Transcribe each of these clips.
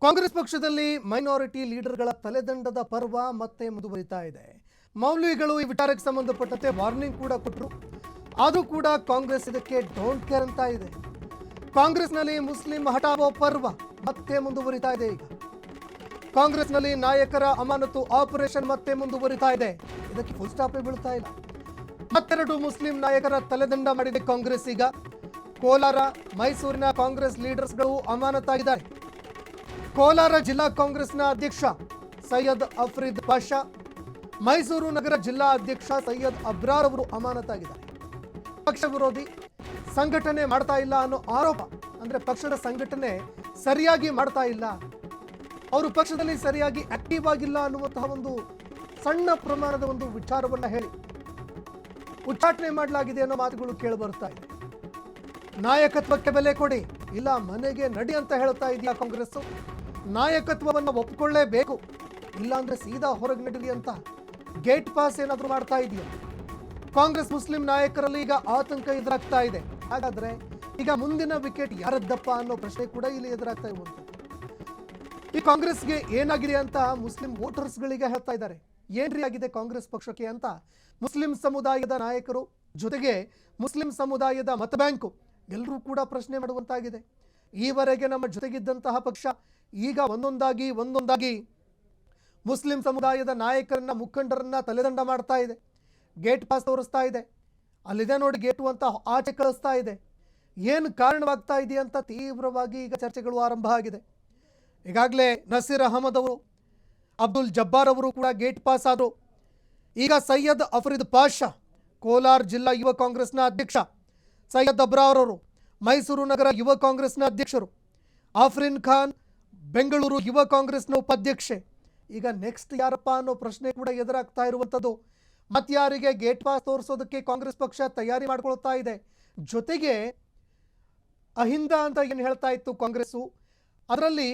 ಕಾಂಗ್ರೆಸ್ ಪಕ್ಷದಲ್ಲಿ ಮೈನಾರಿಟಿ ಲೀಡರ್ಗಳ ತಲೆದಂಡದ ಪರ್ವ ಮತ್ತೆ ಮುಂದುವರಿತಾ ಇದೆ. ಮೌಲ್ವಿಗಳು ಈ ವಿಚಾರಕ್ಕೆ ಸಂಬಂಧಪಟ್ಟಂತೆ ವಾರ್ನಿಂಗ್ ಕೂಡ ಕೊಟ್ಟರು. ಆದರೂ ಕೂಡ ಕಾಂಗ್ರೆಸ್ ಇದಕ್ಕೆ ಡೋಂಟ್ ಕೇರ್ ಅಂತ ಇದೆ. ಕಾಂಗ್ರೆಸ್ನಲ್ಲಿ ಮುಸ್ಲಿಂ ಹಟಾವೋ ಪರ್ವ ಮತ್ತೆ ಮುಂದುವರಿತಾ ಇದೆ. ಈಗ ಕಾಂಗ್ರೆಸ್ನಲ್ಲಿ ನಾಯಕರ ಅಮಾನತು ಆಪರೇಷನ್ ಮತ್ತೆ ಮುಂದುವರಿತಾ ಇದೆ. ಇದಕ್ಕೆ ಫುಲ್ ಸ್ಟಾಪೇ ಬೀಳ್ತಾ ಇಲ್ಲ. ಮತ್ತೆರಡು ಮುಸ್ಲಿಂ ನಾಯಕರ ತಲೆದಂಡ ಮಾಡಿದೆ ಕಾಂಗ್ರೆಸ್. ಈಗ ಕೋಲಾರ, ಮೈಸೂರಿನ ಕಾಂಗ್ರೆಸ್ ಲೀಡರ್ಸ್ಗಳು ಅಮಾನತಾಗಿದ್ದಾರೆ. ಕೋಲಾರ ಜಿಲ್ಲಾ ಕಾಂಗ್ರೆಸ್ನ ಅಧ್ಯಕ್ಷ ಸೈಯದ್ ಅಫ್ರೀದ್ ಪಾಷಾ, ಮೈಸೂರು ನಗರ ಜಿಲ್ಲಾ ಅಧ್ಯಕ್ಷ ಸೈಯದ್ ಅಬ್ರಾರ್ ಅವರು ಅಮಾನತಾಗಿದ್ದಾರೆ. ಪಕ್ಷ ವಿರೋಧಿ ಸಂಘಟನೆ ಮಾಡ್ತಾ ಇಲ್ಲ ಅನ್ನೋ ಆರೋಪ, ಅಂದ್ರೆ ಪಕ್ಷದ ಸಂಘಟನೆ ಸರಿಯಾಗಿ ಮಾಡ್ತಾ ಇಲ್ಲ, ಅವರು ಪಕ್ಷದಲ್ಲಿ ಸರಿಯಾಗಿ ಆಕ್ಟಿವ್ ಆಗಿಲ್ಲ ಅನ್ನುವಂತಹ ಒಂದು ಸಣ್ಣ ಪ್ರಮಾಣದ ಒಂದು ವಿಚಾರವನ್ನ ಹೇಳಿ ಉಚ್ಚಾಟನೆ ಮಾಡಲಾಗಿದೆ ಅನ್ನೋ ಮಾತುಗಳು ಕೇಳಿ ಬರ್ತಾ ಇದೆ. ನಾಯಕತ್ವಕ್ಕೆ ಬೆಲೆ ಕೊಡಿ, ಇಲ್ಲ ಮನೆಗೆ ನಡಿ ಅಂತ ಹೇಳ್ತಾ ಇದೆಯಾ ಕಾಂಗ್ರೆಸ್. ನಾಯಕತ್ವವನ್ನು ಒಪ್ಪಿಕೊಳ್ಳೇಬೇಕು, ಇಲ್ಲಾಂದ್ರೆ ಸೀದಾ ಹೊರಗೆ ನಡೀಲಿ ಅಂತ ಗೇಟ್ ಪಾಸ್ ಏನಾದರೂ ಮಾಡ್ತಾ ಇದೆಯಾ ಕಾಂಗ್ರೆಸ್. ಮುಸ್ಲಿಂ ನಾಯಕರಲ್ಲಿ ಈಗ ಆತಂಕ ಎದುರಾಗ್ತಾ ಇದೆ. ಹಾಗಾದ್ರೆ ಈಗ ಮುಂದಿನ ವಿಕೆಟ್ ಯಾರದ್ದಪ್ಪ ಅನ್ನೋ ಪ್ರಶ್ನೆ ಕೂಡ ಇಲ್ಲಿ ಎದುರಾಗ್ತಾ ಇರುವಂಥದ್ದು. ಈ ಕಾಂಗ್ರೆಸ್ಗೆ ಏನಾಗಿದೆ ಅಂತ ಮುಸ್ಲಿಂ ವೋಟರ್ಸ್ಗಳಿಗೆ ಹೇಳ್ತಾ ಇದ್ದಾರೆ. ಏನ್ರಿ ಆಗಿದೆ ಕಾಂಗ್ರೆಸ್ ಪಕ್ಷಕ್ಕೆ ಅಂತ ಮುಸ್ಲಿಂ ಸಮುದಾಯದ ನಾಯಕರು ಜೊತೆಗೆ ಮುಸ್ಲಿಂ ಸಮುದಾಯದ ಮತ ಬ್ಯಾಂಕು ಎಲ್ಲರೂ ಕೂಡ ಪ್ರಶ್ನೆ ಮಾಡುವಂತಾಗಿದೆ. ಈವರೆಗೆ ನಮ್ಮ ಜೊತೆಗಿದ್ದಂತಹ ಪಕ್ಷ ಈಗ ಒಂದೊಂದಾಗಿ ಮುಸ್ಲಿಂ ಸಮುದಾಯದ ನಾಯಕರನ್ನ, ಮುಖಂಡರನ್ನ ತಲೆದಂಡ ಮಾಡ್ತಾ ಇದೆ. ಗೇಟ್ ಪಾಸ್ ತೋರಿಸ್ತಾ ಇದೆ, ಅಲ್ಲಿದೆ ನೋಡಿ ಗೇಟು ಅಂತ ಆಚೆ ಕಳಿಸ್ತಾ ಇದೆ. ಏನು ಕಾರಣವಾಗ್ತಾ ಇದೆ ಅಂತ ತೀವ್ರವಾಗಿ ಈಗ ಚರ್ಚೆಗಳು ಆರಂಭ ಆಗಿದೆ. ಈಗಾಗಲೇ ನಸೀರ್ ಅಹಮದ್ ಅವರು, ಅಬ್ದುಲ್ ಜಬ್ಬಾರ್ ಅವರು ಕೂಡ ಗೇಟ್ ಪಾಸ್ ಆದರು. ಈಗ ಸೈಯದ್ ಅಫ್ರೀದ್ ಪಾಷಾ, ಕೋಲಾರ ಜಿಲ್ಲಾ ಯುವ ಕಾಂಗ್ರೆಸ್ನ ಅಧ್ಯಕ್ಷ ಸೈಯದ್ ಅಬ್ರಾರ್ ಅವರು, ಮೈಸೂರು ನಗರ ಯುವ ಕಾಂಗ್ರೆಸ್ನ ಅಧ್ಯಕ್ಷರು, ಆಫ್ರಿನ್ ಖಾನ್ ಬೆಂಗಳೂರು ಯುವ ಕಾಂಗ್ರೆಸ್ನ ಉಪಾಧ್ಯಕ್ಷೆ. ಈಗ ನೆಕ್ಸ್ಟ್ ಯಾರಪ್ಪ ಅನ್ನೋ ಪ್ರಶ್ನೆ ಕೂಡ ಎದುರಾಗ್ತಾ ಇರುವಂಥದ್ದು. ಮತ್ಯಾರಿಗೆ ಗೇಟ್ ಪಾಸ್ ತೋರಿಸೋದಕ್ಕೆ ಕಾಂಗ್ರೆಸ್ ಪಕ್ಷ ತಯಾರಿ ಮಾಡ್ಕೊಳ್ತಾ ಇದೆ. ಜೊತೆಗೆ ಅಹಿಂದ ಅಂತ ಏನು ಹೇಳ್ತಾ ಇತ್ತು ಕಾಂಗ್ರೆಸ್ಸು, ಅದರಲ್ಲಿ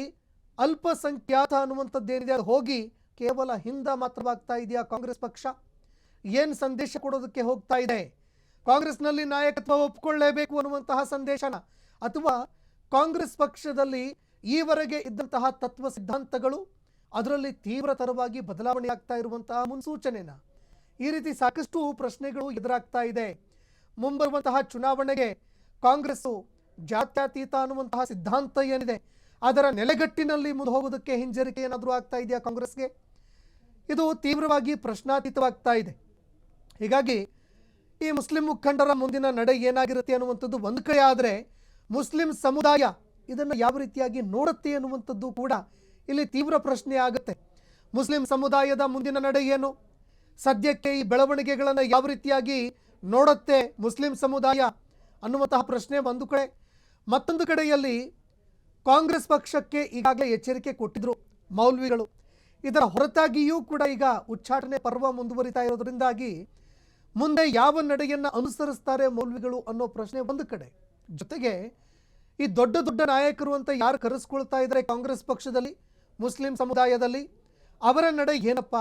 ಅಲ್ಪಸಂಖ್ಯಾತ ಅನ್ನುವಂಥದ್ದೇನಿದೆ ಅದು ಹೋಗಿ ಕೇವಲ ಹಿಂದ ಮಾತ್ರವಾಗ್ತಾ ಇದೆಯಾ ಕಾಂಗ್ರೆಸ್ ಪಕ್ಷ. ಏನು ಸಂದೇಶ ಕೊಡೋದಕ್ಕೆ ಹೋಗ್ತಾ ಇದೆ? ಕಾಂಗ್ರೆಸ್ನಲ್ಲಿ ನಾಯಕತ್ವ ಒಪ್ಪಿಕೊಳ್ಳಲೇಬೇಕು ಅನ್ನುವಂತಹ ಸಂದೇಶನ, ಅಥವಾ ಕಾಂಗ್ರೆಸ್ ಪಕ್ಷದಲ್ಲಿ ಈವರೆಗೆ ಇದ್ದಂತಹ ತತ್ವ ಸಿದ್ಧಾಂತಗಳು ಅದರಲ್ಲಿ ತೀವ್ರತರವಾಗಿ ಬದಲಾವಣೆ ಆಗ್ತಾ ಇರುವಂತಹ ಮುನ್ಸೂಚನೆನ? ಈ ರೀತಿ ಸಾಕಷ್ಟು ಪ್ರಶ್ನೆಗಳು ಎದುರಾಗ್ತಾ ಇದೆ. ಮುಂಬರುವಂತಹ ಚುನಾವಣೆಗೆ ಕಾಂಗ್ರೆಸ್ಸು ಜಾತ್ಯತೀತ ಅನ್ನುವಂತಹ ಸಿದ್ಧಾಂತ ಏನಿದೆ ಅದರ ನೆಲೆಗಟ್ಟಿನಲ್ಲಿ ಮುಂದೆ ಹೋಗೋದಕ್ಕೆ ಹಿಂಜರಿಕೆ ಏನಾದರೂ ಆಗ್ತಾ ಇದೆಯಾ ಕಾಂಗ್ರೆಸ್ಗೆ? ಇದು ತೀವ್ರವಾಗಿ ಪ್ರಶ್ನಾತೀತವಾಗ್ತಾ ಇದೆ. ಹೀಗಾಗಿ ಈ ಮುಸ್ಲಿಂ ಮುಖಂಡರ ಮುಂದಿನ ನಡೆ ಏನಾಗಿರುತ್ತೆ ಅನ್ನುವಂಥದ್ದು ಒಂದು ಕಡೆ ಆದರೆ, ಮುಸ್ಲಿಂ ಸಮುದಾಯ ಇದನ್ನು ಯಾವ ರೀತಿಯಾಗಿ ನೋಡುತ್ತೆ ಅನ್ನುವಂಥದ್ದು ಕೂಡ ಇಲ್ಲಿ ತೀವ್ರ ಪ್ರಶ್ನೆ ಆಗುತ್ತೆ. ಮುಸ್ಲಿಂ ಸಮುದಾಯದ ಮುಂದಿನ ನಡೆ ಏನು? ಸದ್ಯಕ್ಕೆ ಈ ಬೆಳವಣಿಗೆಗಳನ್ನು ಯಾವ ರೀತಿಯಾಗಿ ನೋಡುತ್ತೆ ಮುಸ್ಲಿಂ ಸಮುದಾಯ ಅನ್ನುವಂತಹ ಪ್ರಶ್ನೆ ಒಂದು ಕಡೆ. ಮತ್ತೊಂದು ಕಡೆಯಲ್ಲಿ ಕಾಂಗ್ರೆಸ್ ಪಕ್ಷಕ್ಕೆ ಈಗಾಗಲೇ ಎಚ್ಚರಿಕೆ ಕೊಟ್ಟಿದ್ರು ಮೌಲ್ವಿಗಳು. ಇದರ ಹೊರತಾಗಿಯೂ ಕೂಡ ಈಗ ಉಚ್ಚಾಟನೆ ಪರ್ವ ಮುಂದುವರಿತಾ ಇರೋದ್ರಿಂದಾಗಿ ಮುಂದೆ ಯಾವ ನಡೆಯನ್ನು ಅನುಸರಿಸ್ತಾರೆ ಮೌಲ್ವಿಗಳು ಅನ್ನೋ ಪ್ರಶ್ನೆ ಒಂದು ಕಡೆ. ಜೊತೆಗೆ ಈ ದೊಡ್ಡ ದೊಡ್ಡ ನಾಯಕರು ಅಂತ ಯಾರು ಕರೆಸ್ಕೊಳ್ತಾ ಇದ್ದಾರೆ ಕಾಂಗ್ರೆಸ್ ಪಕ್ಷದಲ್ಲಿ, ಮುಸ್ಲಿಂ ಸಮುದಾಯದಲ್ಲಿ, ಅವರ ನಡೆ ಏನಪ್ಪ,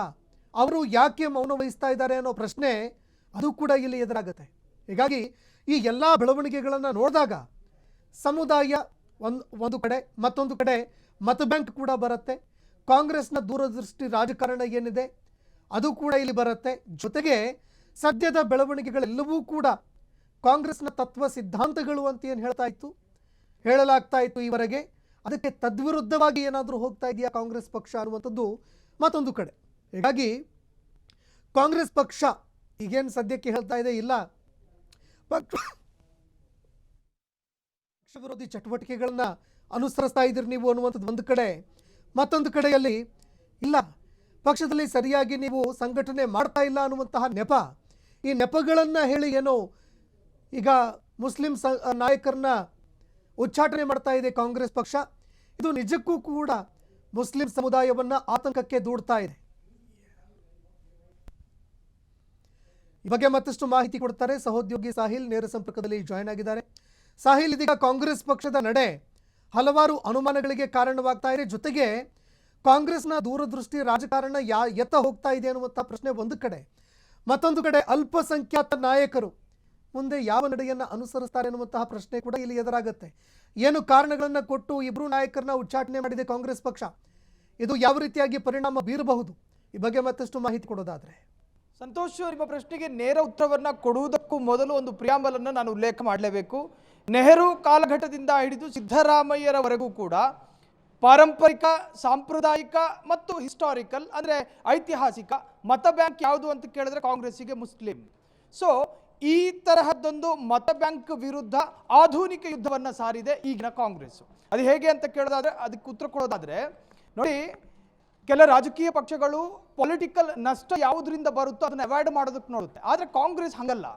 ಅವರು ಯಾಕೆ ಮೌನ ವಹಿಸ್ತಾ ಇದ್ದಾರೆ ಅನ್ನೋ ಪ್ರಶ್ನೆ ಅದು ಕೂಡ ಇಲ್ಲಿ ಎದುರಾಗುತ್ತೆ. ಹೀಗಾಗಿ ಈ ಎಲ್ಲ ಬೆಳವಣಿಗೆಗಳನ್ನು ನೋಡಿದಾಗ ಸಮುದಾಯ ಒಂದು ಕಡೆ, ಮತ್ತೊಂದು ಕಡೆ ಮತ ಬ್ಯಾಂಕ್ ಕೂಡ ಬರುತ್ತೆ. ಕಾಂಗ್ರೆಸ್ನ ದೂರದೃಷ್ಟಿ ರಾಜಕಾರಣ ಏನಿದೆ ಅದು ಕೂಡ ಇಲ್ಲಿ ಬರುತ್ತೆ. ಜೊತೆಗೆ ಸದ್ಯದ ಬೆಳವಣಿಗೆಗಳೆಲ್ಲವೂ ಕೂಡ ಕಾಂಗ್ರೆಸ್ನ ತತ್ವ ಸಿದ್ಧಾಂತಗಳು ಅಂತ ಏನು ಹೇಳಲಾಗ್ತಾ ಇತ್ತು ಈವರೆಗೆ, ಅದಕ್ಕೆ ತದ್ವಿರುದ್ಧವಾಗಿ ಏನಾದರೂ ಹೋಗ್ತಾ ಇದೆಯಾ ಕಾಂಗ್ರೆಸ್ ಪಕ್ಷ ಅನ್ನುವಂಥದ್ದು ಮತ್ತೊಂದು ಕಡೆ. ಹೀಗಾಗಿ ಕಾಂಗ್ರೆಸ್ ಪಕ್ಷ ಈಗೇನು ಸದ್ಯಕ್ಕೆ ಹೇಳ್ತಾ ಇದೆ, ಇಲ್ಲ ಪಕ್ಷ ವಿರೋಧಿ ಚಟುವಟಿಕೆಗಳನ್ನ ಅನುಸರಿಸ್ತಾ ಇದ್ದೀರಿ ನೀವು ಅನ್ನುವಂಥದ್ದು ಒಂದು ಕಡೆ. ಮತ್ತೊಂದು ಕಡೆಯಲ್ಲಿ ಇಲ್ಲ, ಪಕ್ಷದಲ್ಲಿ ಸರಿಯಾಗಿ ನೀವು ಸಂಘಟನೆ ಮಾಡ್ತಾ ಇಲ್ಲ ಅನ್ನುವಂತಹ ನೆಪ, ಈ ನೆಪಗಳನ್ನು ಹೇಳಿ ಏನೋ ಈಗ ಮುಸ್ಲಿಂ ನಾಯಕರನ್ನ ಉಚ್ಚಾಟನೆ ಮಾಡ್ತಾ ಇದೆ ಕಾಂಗ್ರೆಸ್ ಪಕ್ಷ. ಇದು ನಿಜಕ್ಕೂ ಕೂಡ ಮುಸ್ಲಿಂ ಸಮುದಾಯವನ್ನ ಆತಂಕಕ್ಕೆ ದೂಡ್ತಾ ಇದೆ. ಈ ಬಗ್ಗೆ ಮತ್ತಷ್ಟು ಮಾಹಿತಿ ಕೊಡ್ತಾರೆ ಸಹೋದ್ಯೋಗಿ ಸಾಹಿಲ್, ನೇರ ಸಂಪರ್ಕದಲ್ಲಿ ಜಾಯ್ನ್ ಆಗಿದ್ದಾರೆ. ಸಾಹಿಲ್, ಇದೀಗ ಕಾಂಗ್ರೆಸ್ ಪಕ್ಷದ ನಡೆ ಹಲವಾರು ಅನುಮಾನಗಳಿಗೆ ಕಾರಣವಾಗ್ತಾ ಇದೆ. ಜೊತೆಗೆ ಕಾಂಗ್ರೆಸ್ನ ದೂರದೃಷ್ಟಿ ರಾಜಕಾರಣ ಎತ್ತ ಹೋಗ್ತಾ ಇದೆ ಅನ್ನುವಂಥ ಪ್ರಶ್ನೆ ಒಂದು ಕಡೆ. ಮತ್ತೊಂದು ಕಡೆ ಅಲ್ಪಸಂಖ್ಯಾತ ನಾಯಕರು ಮುಂದೆ ಯಾವ ನಡೆಯನ್ನು ಅನುಸರಿಸ್ತಾರೆ ಅನ್ನುವಂತಹ ಪ್ರಶ್ನೆ ಕೂಡ ಇಲ್ಲಿ ಎದುರಾಗುತ್ತೆ. ಏನು ಕಾರಣಗಳನ್ನು ಕೊಟ್ಟು ಇಬ್ಬರು ನಾಯಕರನ್ನ ಉಚ್ಚಾಟನೆ ಮಾಡಿದೆ ಕಾಂಗ್ರೆಸ್ ಪಕ್ಷ, ಇದು ಯಾವ ರೀತಿಯಾಗಿ ಪರಿಣಾಮ ಬೀರಬಹುದು, ಈ ಬಗ್ಗೆ ಮತ್ತಷ್ಟು ಮಾಹಿತಿ ಕೊಡೋದಾದ್ರೆ. ಸಂತೋಷ್, ನಿಮ್ಮ ಪ್ರಶ್ನೆಗೆ ನೇರ ಉತ್ತರವನ್ನು ಕೊಡುವುದಕ್ಕೂ ಮೊದಲು ಒಂದು ಪ್ರಿಯಾಂಬಲನ್ನು ನಾನು ಉಲ್ಲೇಖ ಮಾಡಲೇಬೇಕು. ನೆಹರು ಕಾಲಘಟ್ಟದಿಂದ ಹಿಡಿದು ಸಿದ್ದರಾಮಯ್ಯರವರೆಗೂ ಕೂಡ ಪಾರಂಪರಿಕ, ಸಾಂಪ್ರದಾಯಿಕ ಮತ್ತು ಹಿಸ್ಟಾರಿಕಲ್ ಅಂದರೆ ಐತಿಹಾಸಿಕ ಮತ ಬ್ಯಾಂಕ್ ಯಾವುದು ಅಂತ ಕೇಳಿದ್ರೆ ಕಾಂಗ್ರೆಸ್ಸಿಗೆ ಮುಸ್ಲಿಂ. ಸೊ ಈ ತರಹದ್ದೊಂದು ಮತ ಬ್ಯಾಂಕ್ ವಿರುದ್ಧ ಆಧುನಿಕ ಯುದ್ಧವನ್ನು ಸಾರಿದೆ ಈಗಿನ ಕಾಂಗ್ರೆಸ್. ಅದು ಹೇಗೆ ಅಂತ ಕೇಳೋದಾದ್ರೆ, ಅದಕ್ಕೆ ಉತ್ತರ ಕೊಡೋದಾದ್ರೆ ನೋಡಿ, ಕೆಲ ರಾಜಕೀಯ ಪಕ್ಷಗಳು ಪೊಲಿಟಿಕಲ್ ನಷ್ಟ ಯಾವುದರಿಂದ ಬರುತ್ತೋ ಅದನ್ನು ಅವಾಯ್ಡ್ ಮಾಡೋದಕ್ಕೆ ನೋಡುತ್ತೆ. ಆದರೆ ಕಾಂಗ್ರೆಸ್ ಹಂಗಲ್ಲ.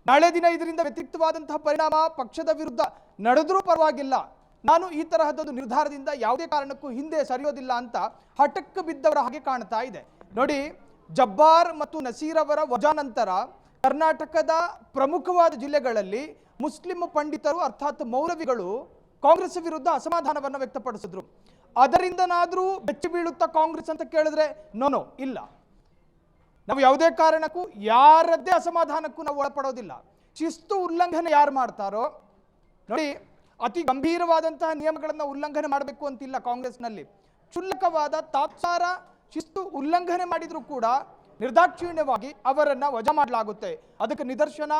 ನಾಳೆ ದಿನ ಇದರಿಂದ ವ್ಯತಿರಿಕ್ತವಾದಂತಹ ಪರಿಣಾಮ ಪಕ್ಷದ ವಿರುದ್ಧ ನಡೆದರೂ ಪರವಾಗಿಲ್ಲ, ನಾನು ಈ ತರಹದೊಂದು ನಿರ್ಧಾರದಿಂದ ಯಾವುದೇ ಕಾರಣಕ್ಕೂ ಹಿಂದೆ ಸರಿಯೋದಿಲ್ಲ ಅಂತ ಹಠಕ್ಕೆ ಬಿದ್ದವರ ಹಾಗೆ ಕಾಣ್ತಾ ಇದೆ. ನೋಡಿ, ಜಬ್ಬಾರ್ ಮತ್ತು ನಸೀರ್ ಅವರ ವಜಾ ನಂತರ ಕರ್ನಾಟಕದ ಪ್ರಮುಖವಾದ ಜಿಲ್ಲೆಗಳಲ್ಲಿ ಮುಸ್ಲಿಂ ಪಂಡಿತರು ಅರ್ಥಾತ್ ಮೌಲವಿಗಳು ಕಾಂಗ್ರೆಸ್ ವಿರುದ್ಧ ಅಸಮಾಧಾನವನ್ನು ವ್ಯಕ್ತಪಡಿಸಿದ್ರು. ಅದರಿಂದನಾದರೂ ಬೆಚ್ಚಿ ಬೀಳುತ್ತಾ ಕಾಂಗ್ರೆಸ್ ಅಂತ ಕೇಳಿದ್ರೆ ನೋ, ಇಲ್ಲ. ನಾವು ಯಾವುದೇ ಕಾರಣಕ್ಕೂ ಯಾರದ್ದೇ ಅಸಮಾಧಾನಕ್ಕೂ ನಾವು ಒಳಪಡೋದಿಲ್ಲ. ಶಿಸ್ತು ಉಲ್ಲಂಘನೆ ಯಾರು ಮಾಡ್ತಾರೋ ನೋಡಿ, ಅತಿ ಗಂಭೀರವಾದಂತಹ ನಿಯಮಗಳನ್ನು ಉಲ್ಲಂಘನೆ ಮಾಡಬೇಕು ಅಂತಿಲ್ಲ ಕಾಂಗ್ರೆಸ್ನಲ್ಲಿ. ಕ್ಷುಲ್ಲಕವಾದ ತಾತ್ಸಾರ ಶಿಸ್ತು ಉಲ್ಲಂಘನೆ ಮಾಡಿದರೂ ಕೂಡ ನಿರ್ದಾಕ್ಷಿಣ್ಯವಾಗಿ ಅವರನ್ನು ವಜಾ ಮಾಡಲಾಗುತ್ತೆ. ಅದಕ್ಕೆ ನಿದರ್ಶನ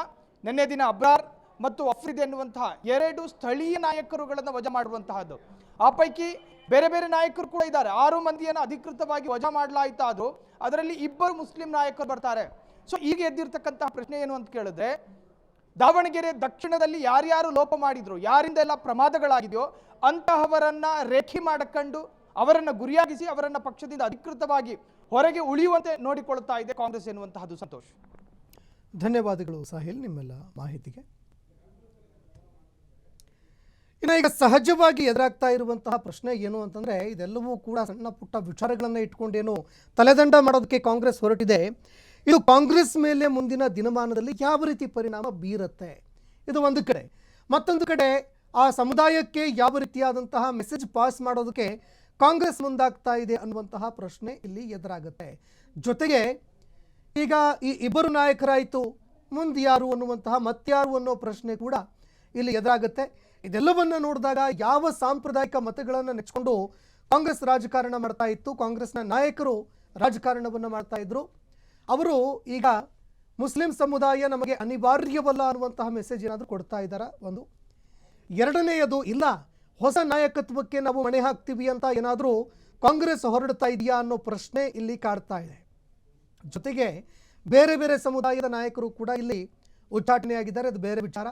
ನಿನ್ನೆ ದಿನ ಅಬ್ರಾರ್ ಮತ್ತು ಅಫ್ರಿದ್ ಎನ್ನುವಂತಹ ಎರಡು ಸ್ಥಳೀಯ ನಾಯಕರುಗಳನ್ನು ವಜಾ ಮಾಡುವಂತಹದ್ದು. ಆ ಪೈಕಿ ಬೇರೆ ಬೇರೆ ನಾಯಕರು ಕೂಡ ಇದ್ದಾರೆ. 6 ಮಂದಿಯನ್ನು ಅಧಿಕೃತವಾಗಿ ವಜಾ ಮಾಡಲಾಯಿತಾದರೂ ಅದರಲ್ಲಿ 2 ಮುಸ್ಲಿಂ ನಾಯಕರು ಬರ್ತಾರೆ. ಸೊ ಈಗ ಎದ್ದಿರ್ತಕ್ಕಂತಹ ಪ್ರಶ್ನೆ ಏನು ಅಂತ ಕೇಳಿದ್ರೆ, ದಾವಣಗೆರೆ ದಕ್ಷಿಣದಲ್ಲಿ ಯಾರ್ಯಾರು ಲೋಪ ಮಾಡಿದ್ರು, ಯಾರಿಂದೆಲ್ಲ ಪ್ರಮಾದಗಳಾಗಿದೆಯೋ ಅಂತಹವರನ್ನ ರೇಖೆ ಮಾಡಿಕೊಂಡು ಅವರನ್ನು ಗುರಿಯಾಗಿಸಿ ಅವರನ್ನ ಪಕ್ಷದಿಂದ ಅಧಿಕೃತವಾಗಿ ಹೊರಗೆ ಉಳಿಯುವಂತೆ ನೋಡಿಕೊಳ್ಳುತ್ತಾ ಇದೆ ಕಾಂಗ್ರೆಸ್ ಎನ್ನುವಂತಹದ್ದು. ಸಂತೋಷ್, ಧನ್ಯವಾದಗಳು ಸಾಹಿಲ್ ನಿಮ್ಮೆಲ್ಲ ಮಾಹಿತಿಗೆ. ಇನ್ನು ಈಗ ಸಹಜವಾಗಿ ಎದುರಾಗ್ತಾ ಇರುವಂತಹ ಪ್ರಶ್ನೆ ಏನು ಅಂತಂದರೆ, ಇದೆಲ್ಲವೂ ಕೂಡ ಸಣ್ಣ ಪುಟ್ಟ ವಿಚಾರಗಳನ್ನು ಇಟ್ಕೊಂಡೇನು ತಲೆದಂಡ ಮಾಡೋದಕ್ಕೆ ಕಾಂಗ್ರೆಸ್ ಹೊರಟಿದೆ. ಇದು ಕಾಂಗ್ರೆಸ್ ಮೇಲೆ ಮುಂದಿನ ದಿನಮಾನದಲ್ಲಿ ಯಾವ ರೀತಿ ಪರಿಣಾಮ ಬೀರುತ್ತೆ, ಇದು ಒಂದು ಕಡೆ. ಮತ್ತೊಂದು ಕಡೆ ಆ ಸಮುದಾಯಕ್ಕೆ ಯಾವ ರೀತಿಯಾದಂತಹ ಮೆಸೇಜ್ ಪಾಸ್ ಮಾಡೋದಕ್ಕೆ ಕಾಂಗ್ರೆಸ್ ಮುಂದಾಗ್ತಾ ಇದೆ ಅನ್ನುವಂತಹ ಪ್ರಶ್ನೆ ಇಲ್ಲಿ ಎದುರಾಗುತ್ತೆ. ಜೊತೆಗೆ ಈಗ ಈ ಇಬ್ಬರು ನಾಯಕರಾಯಿತು, ಮುಂದೆ ಯಾರು ಅನ್ನುವಂತಹ ಮತ್ಯಾರು ಅನ್ನೋ ಪ್ರಶ್ನೆ ಕೂಡ ಇಲ್ಲಿ ಎದುರಾಗುತ್ತೆ. ಇದೆಲ್ಲವನ್ನು ನೋಡಿದಾಗ ಯಾವ ಸಾಂಪ್ರದಾಯಿಕ ಮತಗಳನ್ನು ನೆಚ್ಕೊಂಡು ಕಾಂಗ್ರೆಸ್ ರಾಜಕಾರಣ ಮಾಡ್ತಾ ಇತ್ತು, ಕಾಂಗ್ರೆಸ್ನ ನಾಯಕರು ರಾಜಕಾರಣವನ್ನು ಮಾಡ್ತಾ ಇದ್ರು, ಅವರು ಈಗ ಮುಸ್ಲಿಂ ಸಮುದಾಯ ನಮಗೆ ಅನಿವಾರ್ಯವಲ್ಲ ಅನ್ನುವಂತಹ ಮೆಸೇಜ್ ಏನಾದರೂ ಕೊಡ್ತಾ ಇದ್ದಾರಾ? ಒಂದು. ಎರಡನೆಯದು, ಇಲ್ಲ ಹೊಸ ನಾಯಕತ್ವಕ್ಕೆ ನಾವು ಮಣೆ ಹಾಕ್ತೀವಿ ಅಂತ ಏನಾದರೂ ಕಾಂಗ್ರೆಸ್ ಹೊರಡ್ತಾ ಇದೆಯಾ ಅನ್ನೋ ಪ್ರಶ್ನೆ ಇಲ್ಲಿ ಕಾಡ್ತಾ ಇದೆ. ಜೊತೆಗೆ ಬೇರೆ ಬೇರೆ ಸಮುದಾಯದ ನಾಯಕರು ಕೂಡ ಇಲ್ಲಿ ಉಚ್ಚಾಟನೆಯಾಗಿದ್ದಾರೆ, ಅದು ಬೇರೆ ವಿಚಾರ.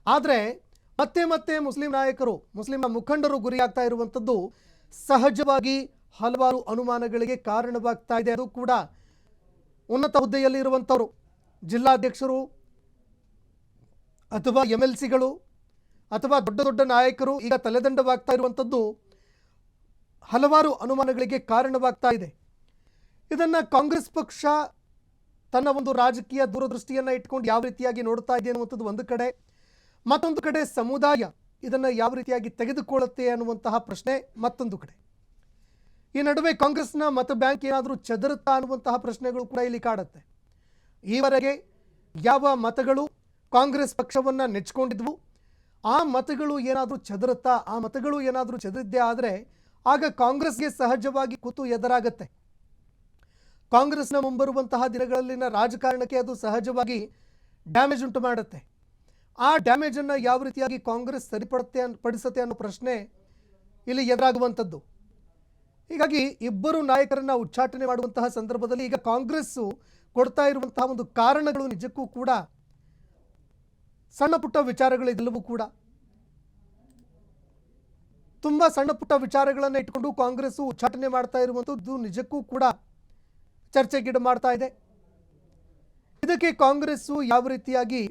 ಆದರೆ ಮತ್ತೆ ಮತ್ತೆ ಮುಸ್ಲಿಂ ನಾಯಕರು, ಮುಸ್ಲಿಂ ಮುಖಂಡರು ಗುರಿಯಾಗ್ತಾ ಇರುವಂಥದ್ದು ಸಹಜವಾಗಿ ಹಲವಾರು ಅನುಮಾನಗಳಿಗೆ ಕಾರಣವಾಗ್ತಾ ಇದೆ. ಅದು ಕೂಡ ಉನ್ನತ ಹುದ್ದೆಯಲ್ಲಿ ಇರುವಂಥವರು, ಜಿಲ್ಲಾಧ್ಯಕ್ಷರು ಅಥವಾ MLCಗಳು ಅಥವಾ ದೊಡ್ಡ ದೊಡ್ಡ ನಾಯಕರು ಈಗ ತಲೆದಂಡವಾಗ್ತಾ ಇರುವಂಥದ್ದು ಹಲವಾರು ಅನುಮಾನಗಳಿಗೆ ಕಾರಣವಾಗ್ತಾ ಇದೆ. ಇದನ್ನು ಕಾಂಗ್ರೆಸ್ ಪಕ್ಷ ತನ್ನ ಒಂದು ರಾಜಕೀಯ ದೂರದೃಷ್ಟಿಯನ್ನು ಇಟ್ಕೊಂಡು ಯಾವ ರೀತಿಯಾಗಿ ನೋಡ್ತಾ ಇದೆ ಅನ್ನುವಂಥದ್ದು ಒಂದು ಕಡೆ. ಮತ್ತೊಂದು ಕಡೆ ಸಮುದಾಯ ಇದನ್ನು ಯಾವ ರೀತಿಯಾಗಿ ತೆಗೆದುಕೊಳ್ಳುತ್ತೆ ಅನ್ನುವಂತಹ ಪ್ರಶ್ನೆ ಮತ್ತೊಂದು ಕಡೆ. ಈ ನಡುವೆ ಕಾಂಗ್ರೆಸ್ನ ಮತ ಬ್ಯಾಂಕ್ ಏನಾದರೂ ಚದರುತ್ತಾ ಅನ್ನುವಂತಹ ಪ್ರಶ್ನೆಗಳು ಕೂಡ ಇಲ್ಲಿ ಕಾಡುತ್ತೆ. ಈವರೆಗೆ ಯಾವ ಮತಗಳು ಕಾಂಗ್ರೆಸ್ ಪಕ್ಷವನ್ನು ನೆಚ್ಕೊಂಡಿದ್ವು, ಆ ಮತಗಳು ಏನಾದರೂ ಚದರುತ್ತಾ, ಆ ಮತಗಳು ಏನಾದರೂ ಚದರಿದ್ದೇ ಆದರೆ ಆಗ ಕಾಂಗ್ರೆಸ್ಗೆ ಸಹಜವಾಗಿ ಕೂತು ಎದುರಾಗತ್ತೆ. ಕಾಂಗ್ರೆಸ್ನ ಮುಂಬರುವಂತಹ ದಿನಗಳಲ್ಲಿನ ರಾಜಕಾರಣಕ್ಕೆ ಅದು ಸಹಜವಾಗಿ ಡ್ಯಾಮೇಜ್ ಉಂಟು ಮಾಡುತ್ತೆ. ಆ ಡ್ಯಾಮೇಜನ್ನು ಯಾವ ರೀತಿಯಾಗಿ ಕಾಂಗ್ರೆಸ್ ಪಡಿಸುತ್ತೆ ಅನ್ನೋ ಪ್ರಶ್ನೆ ಇಲ್ಲಿ ಎದುರಾಗುವಂಥದ್ದು. ಹೀಗಾಗಿ ಇಬ್ಬರು ನಾಯಕರನ್ನ ಉಚ್ಚಾಟನೆ ಮಾಡುವಂತಹ ಸಂದರ್ಭದಲ್ಲಿ ಈಗ ಕಾಂಗ್ರೆಸ್ಸು ಕೊಡ್ತಾ ಇರುವಂತಹ ಒಂದು ಕಾರಣಗಳು ನಿಜಕ್ಕೂ ಕೂಡ ಸಣ್ಣ ಪುಟ್ಟ ವಿಚಾರಗಳಿದೆಲ್ಲವೂ ಕೂಡ ತುಂಬ ಸಣ್ಣ ಪುಟ್ಟ ವಿಚಾರಗಳನ್ನು ಇಟ್ಕೊಂಡು ಕಾಂಗ್ರೆಸ್ಸು ಉಚ್ಚಾಟನೆ ಮಾಡ್ತಾ ಇರುವಂಥದ್ದು ನಿಜಕ್ಕೂ ಕೂಡ ಚರ್ಚೆಗೀಡು ಮಾಡ್ತಾ ಇದೆ. ಇದಕ್ಕೆ ಕಾಂಗ್ರೆಸ್ಸು ಯಾವ ರೀತಿಯಾಗಿ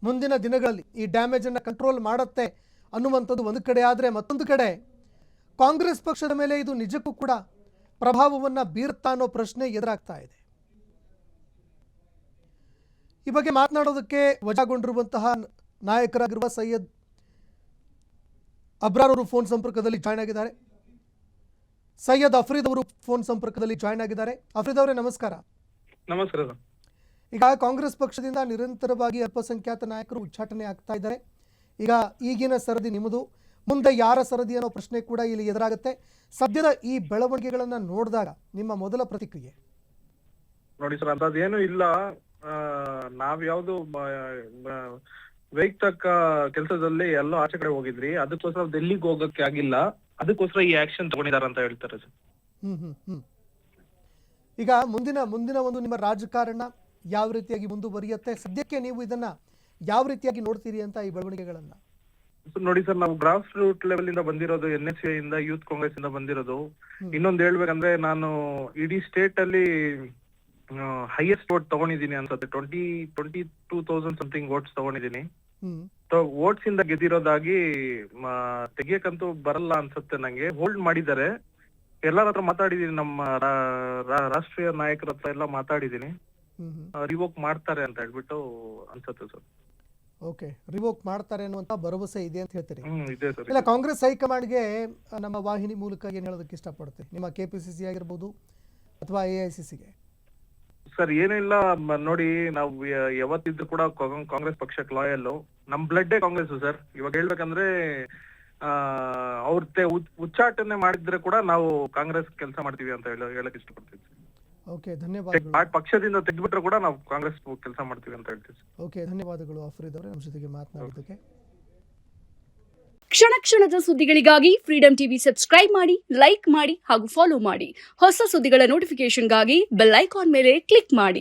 ಮುಂದಿನ ದಿನಗಳಲ್ಲಿ ಈ ಡ್ಯಾಮೇಜನ್ನು ಕಂಟ್ರೋಲ್ ಮಾಡುತ್ತೆ ಅನ್ನುವಂಥದ್ದು ಒಂದು ಕಡೆ. ಆದರೆ ಮತ್ತೊಂದು ಕಡೆ ಕಾಂಗ್ರೆಸ್ ಪಕ್ಷದ ಮೇಲೆ ಇದು ನಿಜಕ್ಕೂ ಕೂಡ ಪ್ರಭಾವವನ್ನು ಬೀರುತ್ತಾ ಅನ್ನೋ ಪ್ರಶ್ನೆ ಎದುರಾಗ್ತಾ ಇದೆ. ಈ ಬಗ್ಗೆ ಮಾತನಾಡೋದಕ್ಕೆ ವಜಾಗೊಂಡಿರುವಂತಹ ನಾಯಕರಾಗಿರುವ ಸೈಯದ್ ಅಬ್ರಾರ್ ಅವರು ಫೋನ್ ಸಂಪರ್ಕದಲ್ಲಿ ಜಾಯ್ನ್ ಆಗಿದ್ದಾರೆ. ಸೈಯದ್ ಅಫ್ರೀದ್ ಅವರು ಫೋನ್ ಸಂಪರ್ಕದಲ್ಲಿ ಜಾಯ್ನ್ ಆಗಿದ್ದಾರೆ. ಅಫ್ರೀದ್ ಅವರೇ ನಮಸ್ಕಾರ. ನಮಸ್ಕಾರ. ಈಗ ಕಾಂಗ್ರೆಸ್ ಪಕ್ಷದಿಂದ ನಿರಂತರವಾಗಿ ಅಲ್ಪಸಂಖ್ಯಾತ ನಾಯಕರು ಉಚ್ಚಾಟನೆ ಆಗ್ತಾ ಇದ್ದಾರೆ. ಈಗ ಈಗಿನ ಸರದಿ ನಿಮ್ಮದು, ಮುಂದೆ ಯಾರ ಸರದಿ ಅನ್ನೋ ಪ್ರಶ್ನೆ ಕೂಡ ಇಲ್ಲಿ ಎದುರಾಗುತ್ತೆ. ಸದ್ಯದ ಈ ಬೆಳವಣಿಗೆಗಳನ್ನು ನೋಡಿದಾಗ ನಿಮ್ಮ ಮೊದಲ ಪ್ರತಿಕ್ರಿಯೆ? ನೋಡಿ ಸರ್, ಅಂತದೇನು ಇಲ್ಲ. ನಾವ್ ಯಾವ್ದು ವೈಯಕ್ತಿಕ ಕೆಲಸದಲ್ಲಿ ಎಲ್ಲೋ ಆಚೆ ಕಡೆ ಹೋಗಿದ್ರಿ, ಅದಕ್ಕೋಸ್ಕರ ಡೆಲ್ಲಿಗೆ ಹೋಗಕ್ಕೆ ಆಗಿಲ್ಲ, ಅದಕ್ಕೋಸ್ಕರ ಈ ಆಕ್ಷನ್ ತಗೊಂಡಿದ್ದಾರೆ ಅಂತ ಹೇಳ್ತಾರೆ ಸರ್. ಈಗ ಮುಂದಿನ ಒಂದು ನಿಮ್ಮ ರಾಜಕಾರಣ ಯಾವ ರೀತಿಯಾಗಿ ಮುಂದುವರಿಯುತ್ತೆ, ಸದ್ಯಕ್ಕೆ ನೀವು ಇದನ್ನ ಯಾವ ರೀತಿಯಾಗಿ ನೋಡ್ತೀರಿ ಅಂತ ಈ ಬೆಳವಣಿಗೆಗಳನ್ನ? ನೋಡಿ ಸರ್, ನಾವು ಗ್ರಾಸ್ ರೂಟ್ ಲೆವೆಲ್ ಇಂದ ಬಂದಿರೋದು, NSA ಇಂದ, ಯೂತ್ ಕಾಂಗ್ರೆಸ್ ಇಂದ ಬಂದಿರೋದು. ಇನ್ನೊಂದು ಹೇಳ್ಬೇಕಂದ್ರೆ, ನಾನು ಇಡೀ ಸ್ಟೇಟ್ ಅಲ್ಲಿ ಹೈಯೆಸ್ಟ್ ವೋಟ್ ತಗೊಂಡಿದ್ದೀನಿ ಅನ್ಸುತ್ತೆ. 22,000 ಸಮಥಿಂಗ್ ವೋಟ್ಸ್ ತಗೊಂಡಿದ್ದೀನಿ. ವೋಟ್ಸ್ ಇಂದ ಗೆದ್ದಿರೋದಾಗಿ ತೆಗಿಯಕ್ಕಂತೂ ಬರಲ್ಲ ಅನ್ಸುತ್ತೆ ನಂಗೆ. ಹೋಲ್ಡ್ ಮಾಡಿದ್ದಾರೆ. ಎಲ್ಲರ ಹತ್ರ ಮಾತಾಡಿದೀನಿ, ನಮ್ಮ ರಾಷ್ಟ್ರೀಯ ನಾಯಕರ ಹತ್ರ ಎಲ್ಲ ಮಾತಾಡಿದೀನಿ. ರಿವೋಕ್ ಮಾಡ್ತಾರೆ ಅಂತ ಹೇಳ್ಬಿಟ್ಟು ಅನ್ಸುತ್ತೆ ಸರ್. ಓಕೆ, ರಿವೋಕ್ ಮಾಡ್ತಾರೆ ಅನ್ನುವಂತ ಭರವಸೆ ಇದೆ ಅಂತ ಹೇಳ್ತೀರಿ? ಇದೆ ಸರ್. ಇಲ್ಲ, ಕಾಂಗ್ರೆಸ್ ಹೈಕಮಾಂಡ್ಗೆ ನಮ್ಮ ವಾಹಿನಿ ಮೂಲಕ ಏನ್ ಹೇಳೋದಕ್ಕೆ ಇಷ್ಟಪಡುತ್ತೆ, ನಿಮ್ಮ KPCC ಆಗಿರ್ಬೋದು ಅಥವಾ AICCಗೆ? ಸರ್ ಏನಿಲ್ಲ, ನೋಡಿ, ನಾವು ಯಾವತ್ತಿದ್ರು ಕೂಡ ಕಾಂಗ್ರೆಸ್ ಪಕ್ಷಕ್ಕೆ ಲಾಯಲ್. ನಮ್ ಬ್ಲಡ್ ಕಾಂಗ್ರೆಸ್ ಸರ್. ಇವಾಗ ಹೇಳ್ಬೇಕಂದ್ರೆ ಅವ್ರ ಉಚ್ಚಾಟನೆ ಮಾಡಿದ್ರೆ ಕೂಡ ನಾವು ಕಾಂಗ್ರೆಸ್ ಕೆಲಸ ಮಾಡ್ತೀವಿ ಅಂತ ಹೇಳಕ್ ಇಷ್ಟಪಡ್ತೀವಿ. ಓಕೆ, ಧನ್ಯವಾದಗಳು. ಪಕ್ಷದಿಂದ ತೆಗೆದ್ಬಿಟ್ರೆ ಕೂಡ ನಾವು ಕಾಂಗ್ರೆಸ್ ಕೆಲಸ ಮಾಡ್ತೀವಿ ಅಂತ ಹೇಳ್ತೀವಿ. ಓಕೆ, ಧನ್ಯವಾದಗಳು ಆಫ್ರೀದ್ ಅವರೇ ನಮ್ಮ ಜೊತೆಗೆ ಮಾತನಾಡೋದಕ್ಕೆ. ಕ್ಷಣ ಕ್ಷಣದ ಸುದ್ದಿಗಳಿಗಾಗಿ ಫ್ರೀಡಂ ಟಿವಿ ಸಬ್ಸ್ಕ್ರೈಬ್ ಮಾಡಿ, ಲೈಕ್ ಮಾಡಿ ಹಾಗೂ ಫಾಲೋ ಮಾಡಿ. ಹೊಸ ಸುದ್ದಿಗಳ ನೋಟಿಫಿಕೇಶನ್ಗಾಗಿ ಬೆಲ್ ಐಕಾನ್ ಮೇಲೆ ಕ್ಲಿಕ್ ಮಾಡಿ.